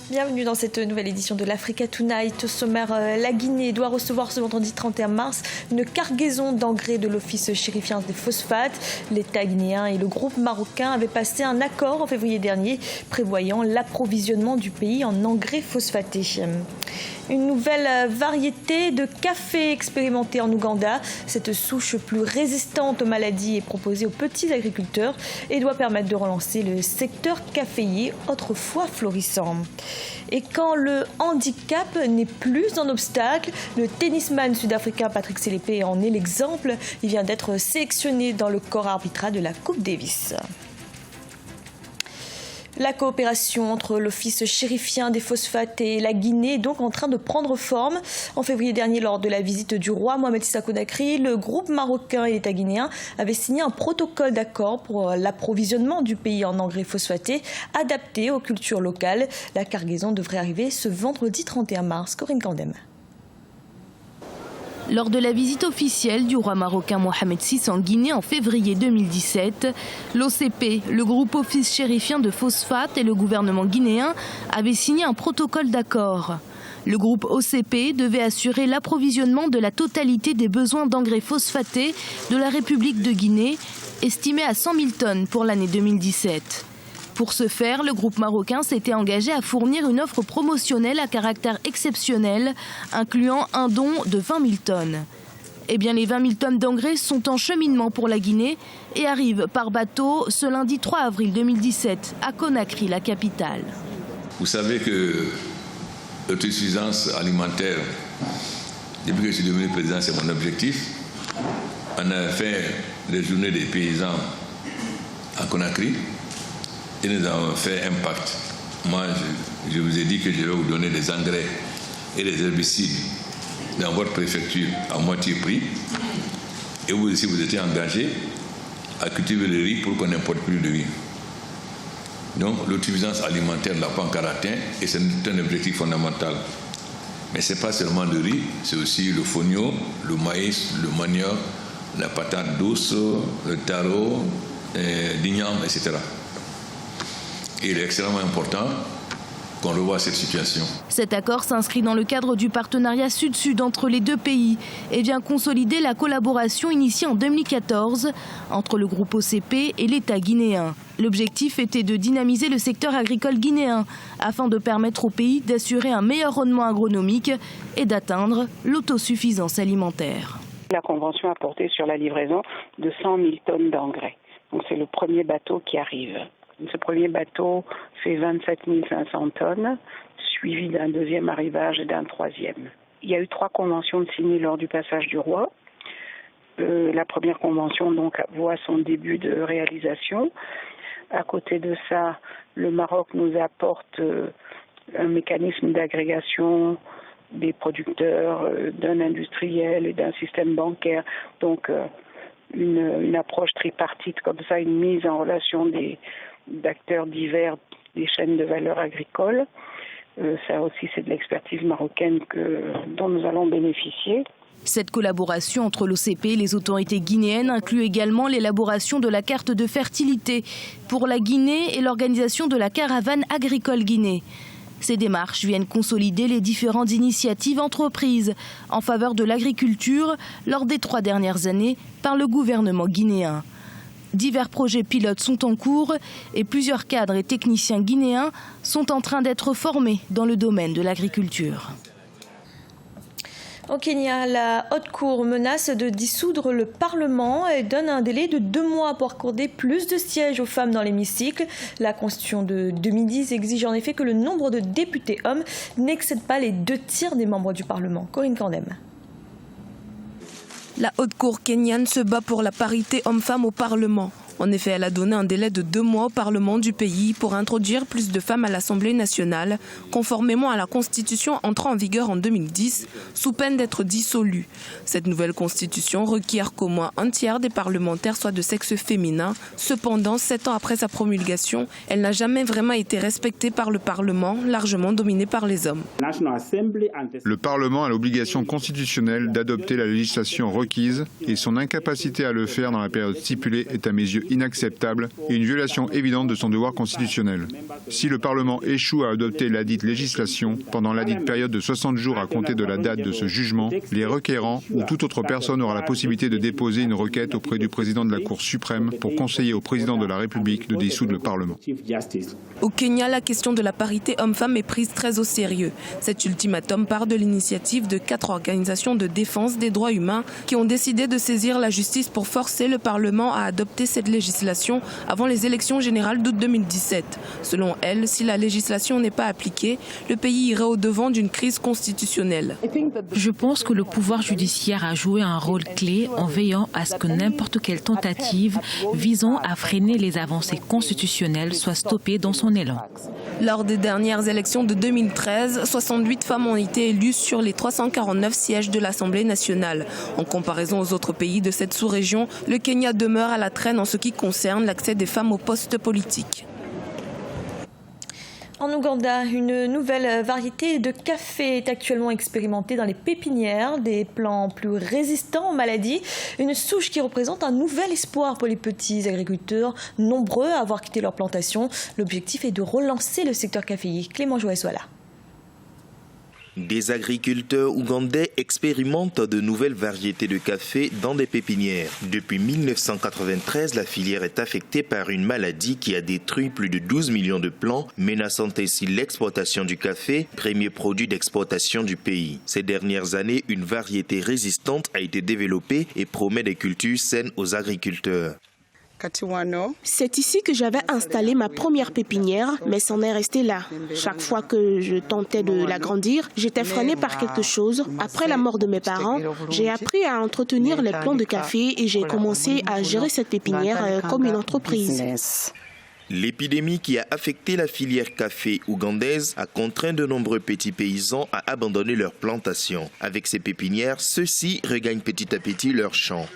Bienvenue dans cette nouvelle édition de l'Africa Tonight. Au sommaire, la Guinée doit recevoir ce vendredi 31 mars une cargaison d'engrais de l'Office chérifien des phosphates. L'État guinéen et le groupe marocain avaient passé un accord en février dernier prévoyant l'approvisionnement du pays en engrais phosphatés. Une nouvelle variété de café expérimentée en Ouganda. Cette souche plus résistante aux maladies est proposée aux petits agriculteurs et doit permettre de relancer le secteur caféier, autrefois florissant. Et quand le handicap n'est plus un obstacle, le tennisman sud-africain Patrick Selepe en est l'exemple. Il vient d'être sélectionné dans le corps arbitral de la Coupe Davis. La coopération entre l'Office chérifien des phosphates et la Guinée est donc en train de prendre forme. En février dernier, lors de la visite du roi Mohamed Issa Conakry, le groupe marocain et l'État guinéen avaient signé un protocole d'accord pour l'approvisionnement du pays en engrais phosphatés adaptés aux cultures locales. La cargaison devrait arriver ce vendredi 31 mars. Corinne Candem. Lors de la visite officielle du roi marocain Mohamed VI en Guinée en février 2017, l'OCP, le groupe Office chérifien de phosphate et le gouvernement guinéen avaient signé un protocole d'accord. Le groupe OCP devait assurer l'approvisionnement de la totalité des besoins d'engrais phosphatés de la République de Guinée, estimé à 100 000 tonnes pour l'année 2017. Pour ce faire, le groupe marocain s'était engagé à fournir une offre promotionnelle à caractère exceptionnel, incluant un don de 20 000 tonnes. Eh bien, les 20 000 tonnes d'engrais sont en cheminement pour la Guinée et arrivent par bateau ce lundi 3 avril 2017 à Conakry, la capitale. Vous savez que l'autosuffisance alimentaire, depuis que je suis devenu président, c'est mon objectif. On a fait les journées des paysans à Conakry. Et nous avons fait un pacte. Moi, je vous ai dit que je vais vous donner des engrais et des herbicides dans votre préfecture à moitié prix. Et vous aussi, vous étiez engagé à cultiver le riz pour qu'on n'importe plus de riz. Donc, l'autosuffisance alimentaire ne l'a pas encore atteint et c'est un objectif fondamental. Mais ce n'est pas seulement le riz, c'est aussi le fonio, le maïs, le manioc, la patate douce, le taro, l'igname, etc. Il est extrêmement important qu'on revoie cette situation. Cet accord s'inscrit dans le cadre du partenariat Sud-Sud entre les deux pays et vient consolider la collaboration initiée en 2014 entre le groupe OCP et l'État guinéen. L'objectif était de dynamiser le secteur agricole guinéen afin de permettre au pays d'assurer un meilleur rendement agronomique et d'atteindre l'autosuffisance alimentaire. La convention a porté sur la livraison de 100 000 tonnes d'engrais. Donc c'est le premier bateau qui arrive. Ce premier bateau fait 27 500 tonnes, suivi d'un deuxième arrivage et d'un troisième. Il y a eu 3 conventions signées lors du passage du roi. La première convention donc voit son début de réalisation. À côté de ça, le Maroc nous apporte un mécanisme d'agrégation des producteurs, d'un industriel et d'un système bancaire. Donc une approche tripartite comme ça, une mise en relation d'acteurs divers des chaînes de valeur agricole. Ça aussi, c'est de l'expertise marocaine dont nous allons bénéficier. Cette collaboration entre l'OCP et les autorités guinéennes inclut également l'élaboration de la carte de fertilité pour la Guinée et l'organisation de la caravane agricole Guinée. Ces démarches viennent consolider les différentes initiatives entreprises en faveur de l'agriculture lors des 3 dernières années par le gouvernement guinéen. Divers projets pilotes sont en cours et plusieurs cadres et techniciens guinéens sont en train d'être formés dans le domaine de l'agriculture. Au Kenya, la Haute Cour menace de dissoudre le Parlement et donne un délai de 2 mois pour accorder plus de sièges aux femmes dans l'hémicycle. La Constitution de 2010 exige en effet que le nombre de députés hommes n'excède pas les 2/3 des membres du Parlement. Corinne Candem. La Haute Cour kenyane se bat pour la parité homme-femme au Parlement. En effet, elle a donné un délai de 2 mois au Parlement du pays pour introduire plus de femmes à l'Assemblée nationale, conformément à la Constitution entrant en vigueur en 2010, sous peine d'être dissolue. Cette nouvelle Constitution requiert qu'au moins 1/3 des parlementaires soient de sexe féminin. Cependant, 7 ans après sa promulgation, elle n'a jamais vraiment été respectée par le Parlement, largement dominé par les hommes. Le Parlement a l'obligation constitutionnelle d'adopter la législation requise et son incapacité à le faire dans la période stipulée est à mes yeux inacceptable et une violation évidente de son devoir constitutionnel. Si le Parlement échoue à adopter ladite législation pendant ladite période de 60 jours à compter de la date de ce jugement, les requérants ou toute autre personne aura la possibilité de déposer une requête auprès du président de la Cour suprême pour conseiller au président de la République de dissoudre le Parlement. Au Kenya, la question de la parité homme-femme est prise très au sérieux. Cet ultimatum part de l'initiative de 4 organisations de défense des droits humains qui ont décidé de saisir la justice pour forcer le Parlement à adopter cette législation avant les élections générales d'août 2017. Selon elles, si la législation n'est pas appliquée, le pays irait au-devant d'une crise constitutionnelle. Je pense que le pouvoir judiciaire a joué un rôle clé en veillant à ce que n'importe quelle tentative visant à freiner les avancées constitutionnelles soit stoppée dans son élan. Lors des dernières élections de 2013, 68 femmes ont été élues sur les 349 sièges de l'Assemblée nationale. En comparaison aux autres pays de cette sous-région, le Kenya demeure à la traîne en ce qui concerne l'accès des femmes aux postes politiques. En Ouganda, une nouvelle variété de café est actuellement expérimentée dans les pépinières, des plants plus résistants aux maladies, une souche qui représente un nouvel espoir pour les petits agriculteurs, nombreux à avoir quitté leur plantation. L'objectif est de relancer le secteur caféique. Clément Joël-Soala. Des agriculteurs ougandais expérimentent de nouvelles variétés de café dans des pépinières. Depuis 1993, la filière est affectée par une maladie qui a détruit plus de 12 millions de plants, menaçant ainsi l'exportation du café, premier produit d'exportation du pays. Ces dernières années, une variété résistante a été développée et promet des cultures saines aux agriculteurs. C'est ici que j'avais installé ma première pépinière, mais c'en est resté là. Chaque fois que je tentais de l'agrandir, j'étais freinée par quelque chose. Après la mort de mes parents, j'ai appris à entretenir les plants de café et j'ai commencé à gérer cette pépinière comme une entreprise. L'épidémie qui a affecté la filière café ougandaise a contraint de nombreux petits paysans à abandonner leurs plantations. Avec ces pépinières, ceux-ci regagnent petit à petit leurs champs.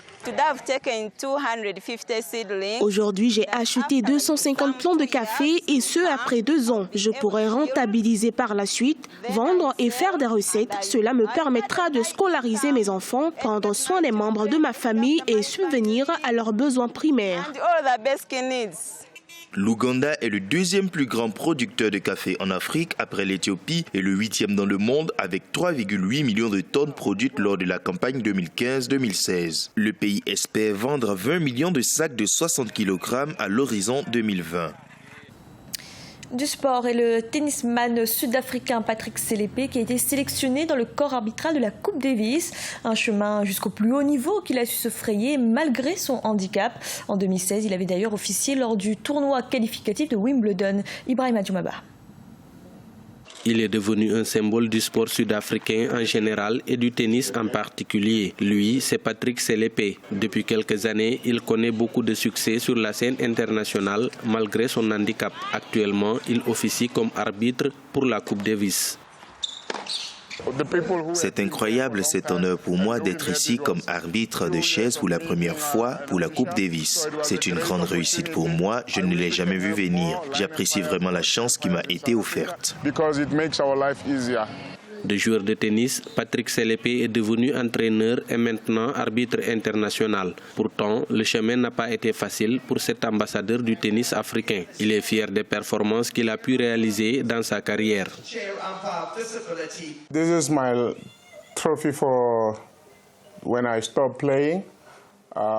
Aujourd'hui, j'ai acheté 250 plants de café et ce après 2 ans. Je pourrai rentabiliser par la suite, vendre et faire des recettes. Cela me permettra de scolariser mes enfants, prendre soin des membres de ma famille et subvenir à leurs besoins primaires. L'Ouganda est le 2e plus grand producteur de café en Afrique après l'Éthiopie et le 8e dans le monde avec 3,8 millions de tonnes produites lors de la campagne 2015-2016. Le pays espère vendre 20 millions de sacs de 60 kg à l'horizon 2020. Du sport et le tennisman sud-africain Patrick Selepe qui a été sélectionné dans le corps arbitral de la Coupe Davis. Un chemin jusqu'au plus haut niveau qu'il a su se frayer malgré son handicap. En 2016, il avait d'ailleurs officié lors du tournoi qualificatif de Wimbledon. Ibrahim Adjoumaba. Il est devenu un symbole du sport sud-africain en général et du tennis en particulier. Lui, c'est Patrick Selepe. Depuis quelques années, il connaît beaucoup de succès sur la scène internationale malgré son handicap. Actuellement, il officie comme arbitre pour la Coupe Davis. C'est incroyable cet honneur pour moi d'être ici comme arbitre de chaise pour la première fois pour la Coupe Davis. C'est une grande réussite pour moi, je ne l'ai jamais vu venir. J'apprécie vraiment la chance qui m'a été offerte. De joueur de tennis, Patrick Selepe est devenu entraîneur et maintenant arbitre international. Pourtant, le chemin n'a pas été facile pour cet ambassadeur du tennis africain. Il est fier des performances qu'il a pu réaliser dans sa carrière. This is my trophy for when I stopped playing.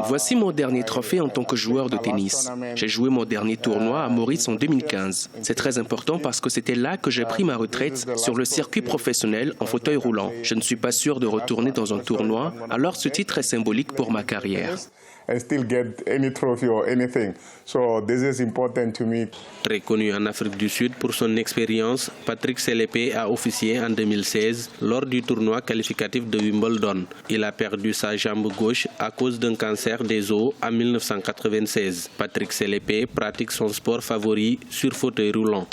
Voici mon dernier trophée en tant que joueur de tennis. J'ai joué mon dernier tournoi à Maurice en 2015. C'est très important parce que c'était là que j'ai pris ma retraite sur le circuit professionnel en fauteuil roulant. Je ne suis pas sûr de retourner dans un tournoi, alors ce titre est symbolique pour ma carrière. Très connu en Afrique du Sud pour son expérience, Patrick Selepe a officié en 2016 lors du tournoi qualificatif de Wimbledon. Il a perdu sa jambe gauche à cause d'un cancer des os en 1996. Patrick Selepe pratique son sport favori sur fauteuil roulant.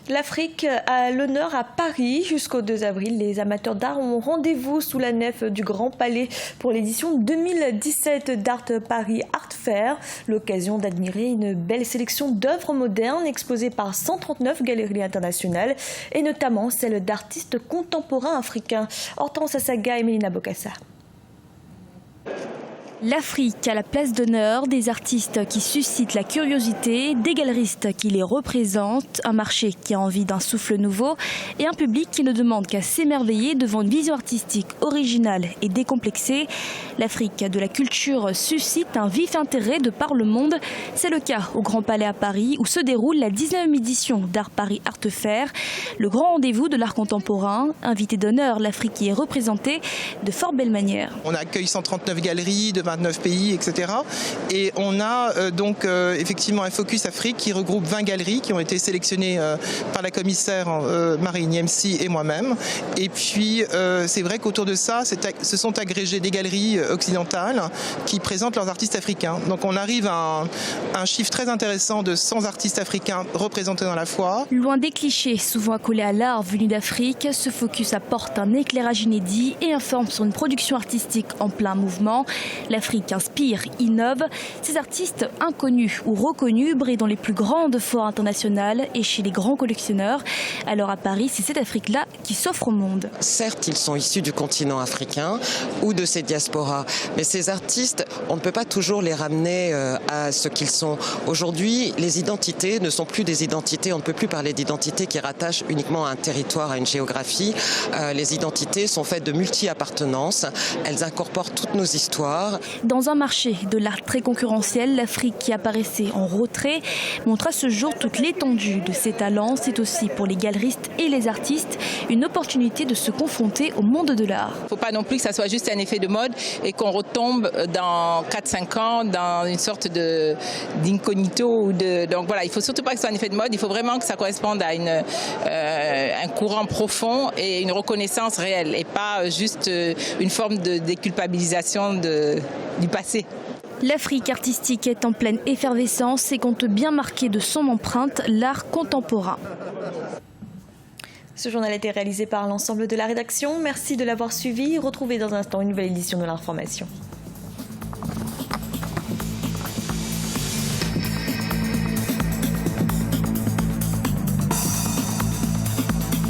L'Afrique a l'honneur à Paris. Jusqu'au 2 avril, les amateurs d'art ont rendez-vous sous la nef du Grand Palais pour l'édition 2017 d'Art Paris Art Fair. L'occasion d'admirer une belle sélection d'œuvres modernes exposées par 139 galeries internationales et notamment celles d'artistes contemporains africains. Hortense Assaga et Mélina Bokassa. L'Afrique à la place d'honneur, des artistes qui suscitent la curiosité, des galeristes qui les représentent, un marché qui a envie d'un souffle nouveau et un public qui ne demande qu'à s'émerveiller devant une vision artistique originale et décomplexée. L'Afrique de la culture suscite un vif intérêt de par le monde. C'est le cas au Grand Palais à Paris où se déroule la 19e édition d'Art Paris Art Fair, le grand rendez-vous de l'art contemporain. Invité d'honneur, l'Afrique y est représentée de fort belle manière. On accueille 139 galeries de 29 pays, etc. Et on a effectivement un Focus Afrique qui regroupe 20 galeries qui ont été sélectionnées par la commissaire Marine Niemsi et moi-même. Et puis c'est vrai qu'autour de ça, se sont agrégées des galeries occidentales qui présentent leurs artistes africains. Donc on arrive à un chiffre très intéressant de 100 artistes africains représentés dans la foire. Loin des clichés souvent accolés à l'art venu d'Afrique, ce Focus apporte un éclairage inédit et informe sur une production artistique en plein mouvement. L'Afrique inspire, innove. Ces artistes inconnus ou reconnus brillent dans les plus grandes foires internationales et chez les grands collectionneurs. Alors à Paris, c'est cette Afrique-là qui s'offre au monde. Certes, ils sont issus du continent africain ou de ses diasporas, mais ces artistes, on ne peut pas toujours les ramener à ce qu'ils sont. Aujourd'hui, les identités ne sont plus des identités, on ne peut plus parler d'identité qui rattachent uniquement à un territoire, à une géographie. Les identités sont faites de multi-appartenances, elles incorporent toutes nos histoires. Dans un marché de l'art très concurrentiel, l'Afrique qui apparaissait en retrait montre à ce jour toute l'étendue de ses talents. C'est aussi pour les galeristes et les artistes une opportunité de se confronter au monde de l'art. Il ne faut pas non plus que ça soit juste un effet de mode et qu'on retombe dans 4-5 ans dans une sorte d'incognito. Donc voilà, il ne faut surtout pas que ce soit un effet de mode, il faut vraiment que ça corresponde à un courant profond et une reconnaissance réelle et pas juste une forme de déculpabilisation du passé. L'Afrique artistique est en pleine effervescence et compte bien marquer de son empreinte l'art contemporain. Ce journal a été réalisé par l'ensemble de la rédaction. Merci de l'avoir suivi. Retrouvez dans un instant une nouvelle édition de l'information.